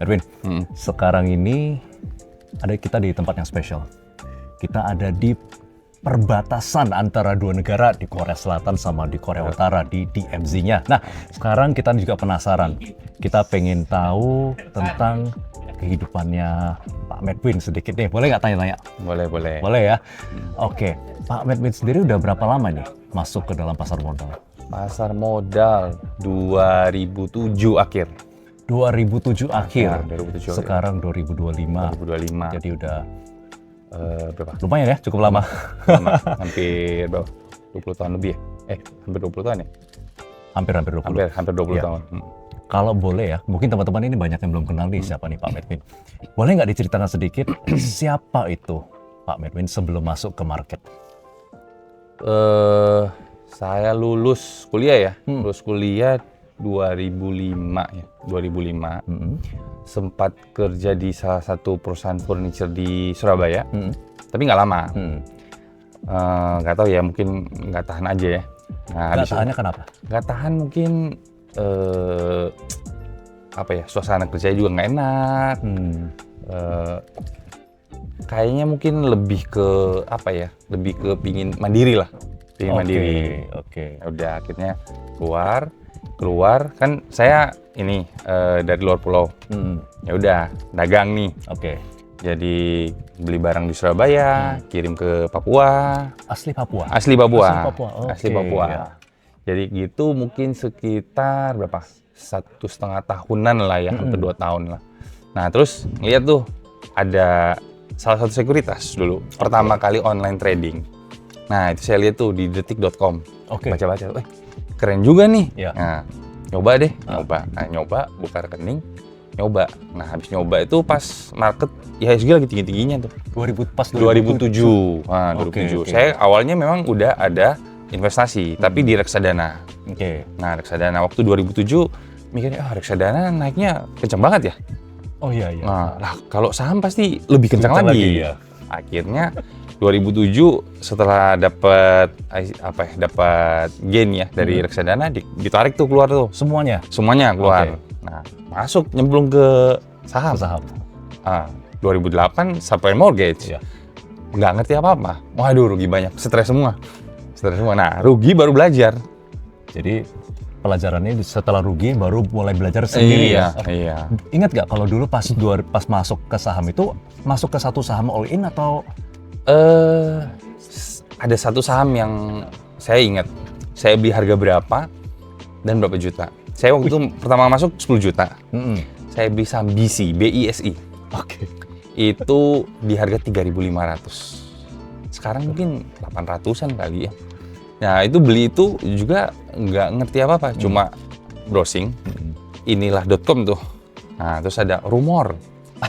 Edwin, sekarang ini kita di tempat yang spesial. Kita ada di perbatasan antara dua negara, di Korea Selatan sama di Korea Utara, di DMZ-nya. Nah, sekarang kita juga penasaran. Kita pengen tahu tentang kehidupannya Pak Medwin sedikit nih. Boleh nggak tanya-tanya? Boleh. Boleh ya? Oke, Pak Medwin sendiri udah berapa lama nih masuk ke dalam pasar modal? Pasar modal 2007 akhir. 2007 akhir. Ya, 2007 Sekarang 2025. 2025. Jadi udah Berapa? lumayan ya, cukup lama. Hampir berapa? 20 tahun lebih ya? Hampir 20 tahun ya? Hampir 20. Hampir 20 Iya. tahun. Kalau boleh ya, mungkin teman-teman ini banyak yang belum kenal nih siapa nih Pak Medwin. Boleh nggak diceritakan sedikit siapa itu Pak Medwin sebelum masuk ke market? Saya lulus kuliah ya. Lulus kuliah 2005 ya. 2005. Sempat kerja di salah satu perusahaan furniture di Surabaya. Tapi nggak lama. Nggak tahu ya, mungkin nggak tahan aja ya. Nah, Nggak tahannya kenapa? nggak tahan mungkin apa ya, suasana kerjanya juga nggak enak. Kayaknya mungkin lebih ke apa ya, lebih ke pingin mandiri lah, mandiri. Oke. Ya udah akhirnya keluar kan saya ini dari luar pulau. Ya udah dagang nih. Oke. Jadi beli barang di Surabaya, kirim ke Papua. Asli Papua? Asli Papua. Oke, Asli Papua. ya. Jadi gitu mungkin sekitar berapa? 1,5 tahunan lah ya, hampir 2 tahun lah. Nah terus ngeliat tuh ada salah satu sekuritas dulu, pertama kali online trading. Nah itu saya lihat tuh di detik.com, Oke. baca-baca, keren juga nih. Ya. Nah nyoba deh, nyoba, buka rekening, nyoba. Nah habis nyoba itu pas market IHSG lagi tinggi-tingginya tuh. 2007. Nah, 2007. Oke. Saya awalnya memang udah ada investasi, tapi di reksadana. Oke. Nah, reksadana waktu 2007 mikirnya, reksadana naiknya kenceng banget ya. Oh iya. Nah, lah kalau saham pasti lebih kencang lagi. Ya. Akhirnya 2007 setelah dapat gain ya dari reksadana, ditarik tuh keluar tuh. Semuanya? Semuanya keluar. Nah, masuk nyemplung ke saham. 2008 subprime mortgage. Iya. Nggak ngerti apa-apa. Waduh, rugi banyak. Stres semua. Nah, rugi baru belajar. Jadi pelajarannya setelah rugi baru mulai belajar sendiri ya? Iya. Ingat nggak kalau dulu pas masuk ke saham itu, masuk ke satu saham all in atau? Ada satu saham yang saya ingat. Saya beli harga berapa dan berapa juta. Saya waktu itu pertama masuk 10 juta. Saya beli saham BISI. Oke. Itu di harga 3.500. Sekarang mungkin 800-an kali ya. Nah itu beli itu juga nggak ngerti apa-apa, cuma browsing. Inilah.com tuh. Nah terus ada rumor.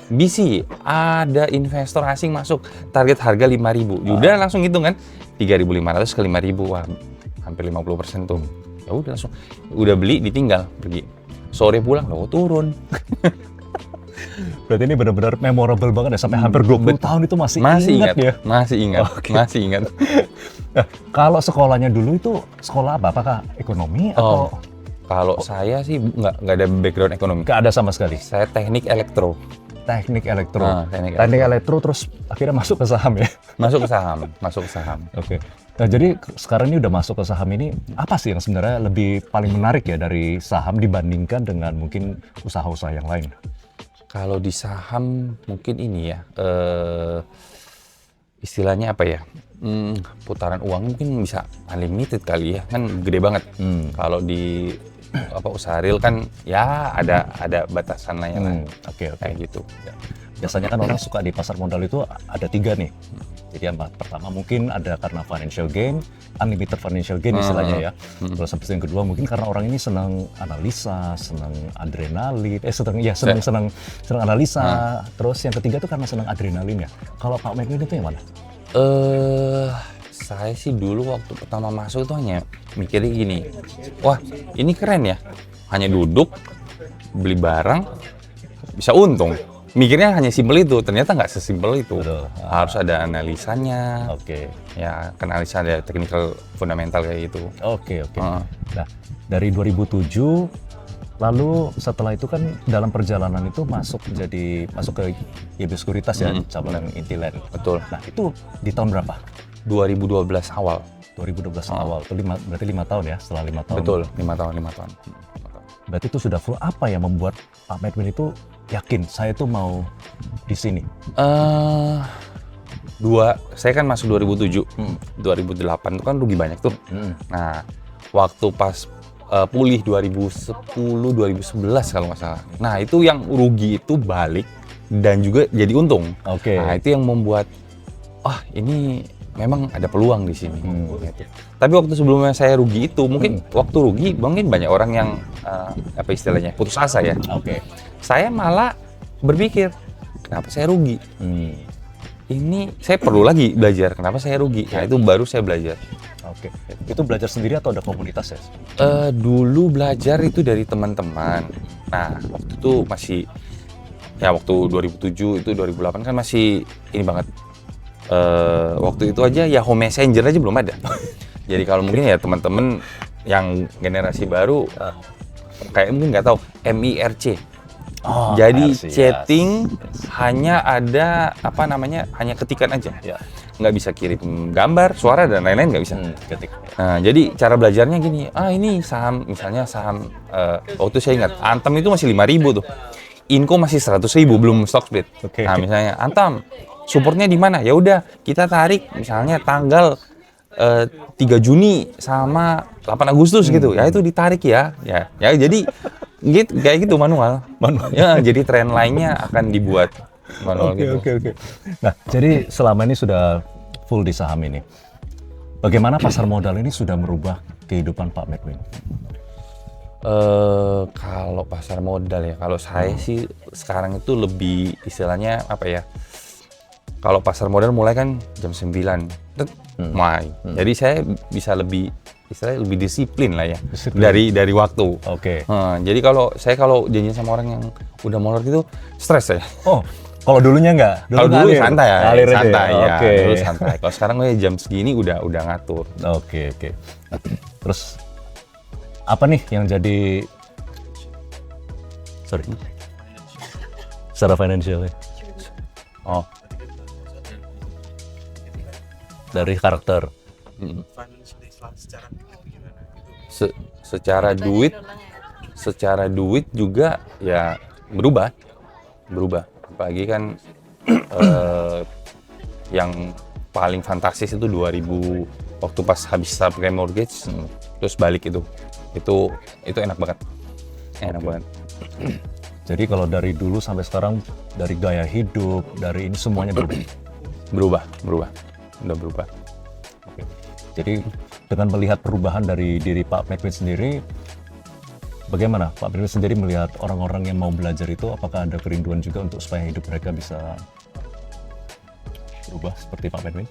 BISI, ada investor asing masuk, target harga 5.000. Udah langsung hitung kan, 3.500 ke 5.000, wah hampir 50% tuh. Ya udah langsung, udah beli ditinggal pergi. Sore pulang, loh turun. Berarti ini benar-benar memorable banget ya, sampai hampir 20 tahun itu masih ingat ya? Masih ingat, Oke. masih ingat. Nah, kalau sekolahnya dulu itu sekolah apa? Apakah ekonomi atau? Kalau saya sih nggak ada background ekonomi. Nggak ada sama sekali? Saya teknik elektro. Teknik elektro. Teknik elektro terus akhirnya masuk ke saham ya? Masuk ke saham. Oke. Nah, jadi sekarang ini udah masuk ke saham ini, apa sih yang sebenarnya lebih paling menarik ya dari saham dibandingkan dengan mungkin usaha-usaha yang lain? Kalau di saham mungkin ini ya, istilahnya apa ya, putaran uang mungkin bisa unlimited kali ya, kan gede banget. Kalau di usaha real kan ya ada batasan lah ya. Oke. Kayak gitu. Biasanya kan orang suka di pasar modal itu ada 3 nih. Jadi yang pertama mungkin ada karena financial gain, unlimited financial gain istilahnya ya. Terus habis yang kedua mungkin karena orang ini senang analisa, senang adrenalin, senang analisa. Terus yang ketiga tuh karena senang adrenalin ya. Kalau Pak Medwin itu yang mana? Saya sih dulu waktu pertama masuk itu hanya mikirnya gini, wah ini keren ya, hanya duduk, beli barang, bisa untung. Mikirnya hanya simpel itu, ternyata nggak sesimpel itu. Betul. Harus ada analisanya. Oke. Ya, kan analisa ada technical fundamental kayak gitu. Oke. Nah, dari 2007 Lalu setelah itu kan dalam perjalanan itu masuk ke YB Sekuritas ya, cabang Intiland. Betul. Nah itu di tahun berapa? 2012 awal. 2012 awal, itu berarti 5 tahun ya, setelah 5 tahun. Betul, 5 tahun. Berarti itu sudah full. Apa yang membuat Pak Medwin itu yakin saya tuh mau di sini? Saya kan masuk 2007, 2008 itu kan rugi banyak tuh. Nah, waktu pas pulih 2010, 2011 kalau nggak salah. Nah, itu yang rugi itu balik dan juga jadi untung. Oke. Nah, itu yang membuat, ini memang ada peluang di sini. Gitu. Tapi waktu sebelumnya saya rugi itu, mungkin waktu rugi, mungkin banyak orang yang, apa istilahnya, putus asa ya. Oke. Saya malah berpikir, kenapa saya rugi? Ini saya perlu lagi belajar, kenapa saya rugi? Nah, itu baru saya belajar. Oke. Itu belajar sendiri atau ada komunitas ya? Dulu belajar itu dari teman-teman. Nah, waktu itu masih, ya waktu 2007, itu 2008 kan masih ini banget. Waktu itu aja Yahoo Messenger aja belum ada. Jadi kalau mungkin ya teman-teman yang generasi baru, kayak mungkin nggak tahu, MIRC. Jadi MIRC, chatting hanya ada, hanya ketikan aja. Ya. Nggak bisa kirim gambar, suara, dan lain-lain nggak bisa. Ketik. Nah, jadi cara belajarnya gini, ini saham, misalnya saham, waktu saya ingat, Antam itu masih 5.000 tuh. Inco masih 100.000, belum stock split. Oke. Nah, misalnya, Antam, supportnya di mana? Ya udah, kita tarik misalnya tanggal 3 Juni sama 8 Agustus gitu. Ya itu ditarik ya. Ya jadi gitu, kayak gitu manual. Ya, jadi tren lainnya akan dibuat manual gitu. Oke. Nah, jadi selama ini sudah full di saham ini. Bagaimana pasar modal ini sudah merubah kehidupan Pak Medwin? Kalau pasar modal ya, kalau saya sih sekarang itu lebih istilahnya apa ya? Kalau pasar modal mulai kan jam 9, mulai. Jadi saya bisa lebih istilahnya lebih disiplin lah ya. Dari waktu. Oke. Jadi kalau janjian sama orang yang udah molor gitu, stres saya. Oh, kalau dulunya enggak? Kalau dulu santai ya, Ngalir aja santai ya. Oke. Dulu santai. Kalau sekarang jam segini udah ngatur. Oke. Nah, terus apa nih yang jadi secara financial ya? Oh, Dari karakter. secara duit juga ya berubah. Apalagi kan yang paling fantastis itu 2000 waktu pas habis subprime mortgage terus balik itu enak banget. Jadi kalau dari dulu sampai sekarang, dari gaya hidup, dari ini semuanya berubah. Udah berubah. Oke. Jadi dengan melihat perubahan dari diri Pak Medwin sendiri, bagaimana Pak Medwin sendiri melihat orang-orang yang mau belajar itu, apakah ada kerinduan juga untuk supaya hidup mereka bisa berubah seperti Pak Medwin?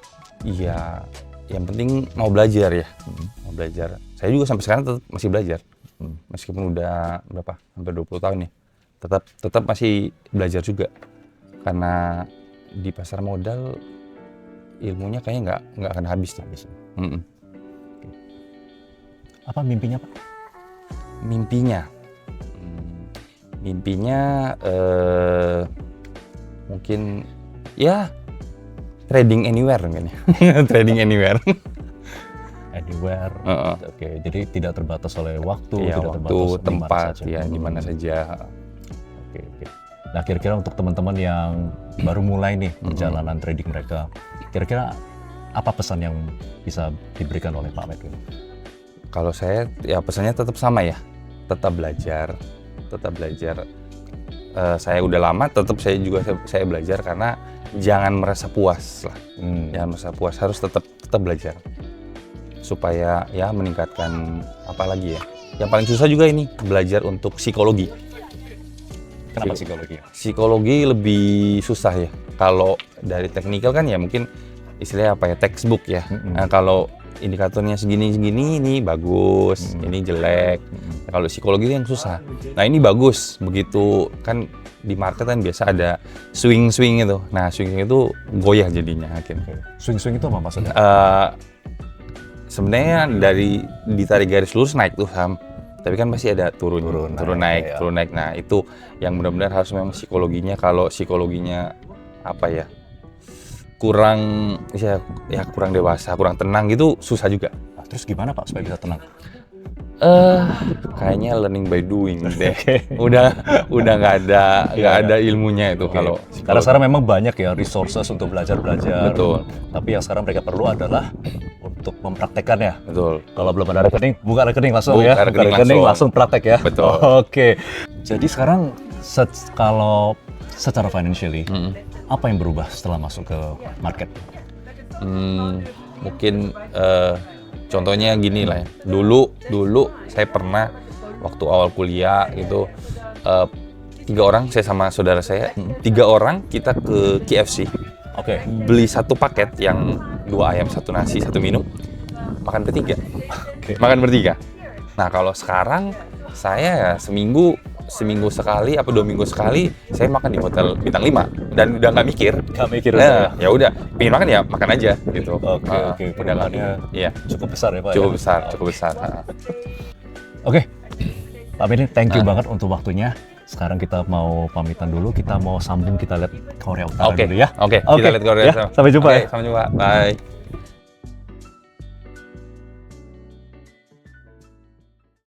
Iya, yang penting mau belajar ya. Mau belajar. Saya juga sampai sekarang tetap masih belajar. Meskipun udah hampir 20 tahun ya. Tetap masih belajar juga. Karena di pasar modal ilmunya kayaknya nggak akan habis tuh. Apa mimpinya Pak? Mimpinya mungkin ya trading anywhere mungkin ya. Trading anywhere. Anywhere. Oke, jadi tidak terbatas oleh waktu, Ya, tidak waktu, terbatas tempat, ya di mana saja. Oke. Nah, kira-kira untuk teman-teman yang baru mulai nih perjalanan trading mereka, kira-kira apa pesan yang bisa diberikan oleh Pak Medwin? Kalau saya ya pesannya tetap sama ya, tetap belajar. Saya udah lama, tetap saya belajar karena jangan merasa puas lah. Jangan merasa puas, harus tetap belajar supaya ya meningkatkan apa lagi ya. Yang paling susah juga ini belajar untuk psikologi. Kenapa psikologi? Psikologi lebih susah ya. Kalau dari teknikal kan ya mungkin istilahnya apa ya, textbook ya. Nah, kalau indikatornya segini ini bagus, ini jelek. Nah, kalau psikologi itu yang susah. Nah, ini bagus, begitu kan di market kan biasa ada swing itu. Nah, swing itu goyah jadinya akhirnya. Swing itu apa maksudnya? Sebenarnya dari ditarik garis lurus naik tuh saham. Tapi kan pasti ada turun naik, ya. turun naik. Nah itu yang benar-benar harus memang psikologinya. Kalau psikologinya apa ya kurang kurang dewasa, kurang tenang gitu susah juga. Nah, terus gimana Pak supaya bisa tenang? Kayaknya learning by doing deh. Udah nggak ada ilmunya itu kalau Karena sekarang memang banyak ya resources untuk belajar. Betul. Tapi yang sekarang mereka perlu adalah untuk mempraktekkannya. Betul. Kalau belum ada rekening, buka rekening langsung Buka ya. rekening Langsung praktek ya. Betul. Oke. Jadi sekarang kalau secara financially, apa yang berubah setelah masuk ke market? Mungkin contohnya gini lah ya. Dulu saya pernah waktu awal kuliah gitu 3 orang, saya sama saudara saya, 3 orang kita ke KFC. Oke. Beli 1 paket yang 2 ayam, 1 nasi, 1 minum, makan bertiga. Makan bertiga. Nah kalau sekarang saya ya seminggu sekali apa 2 minggu sekali saya makan di hotel bintang 5 dan udah nggak mikir. Nah, ya udah pengen makan ya makan aja gitu. Oke. Udah nggak. Iya. Cukup besar ya Pak. Cukup ya? besar. Oke. Pak Benny, thank you banget untuk waktunya. Sekarang kita mau pamitan dulu, kita mau sambung, kita lihat Korea Utara dulu ya. Oke. Kita lihat Korea. Ya, sampai jumpa ya. Sampai jumpa. Bye.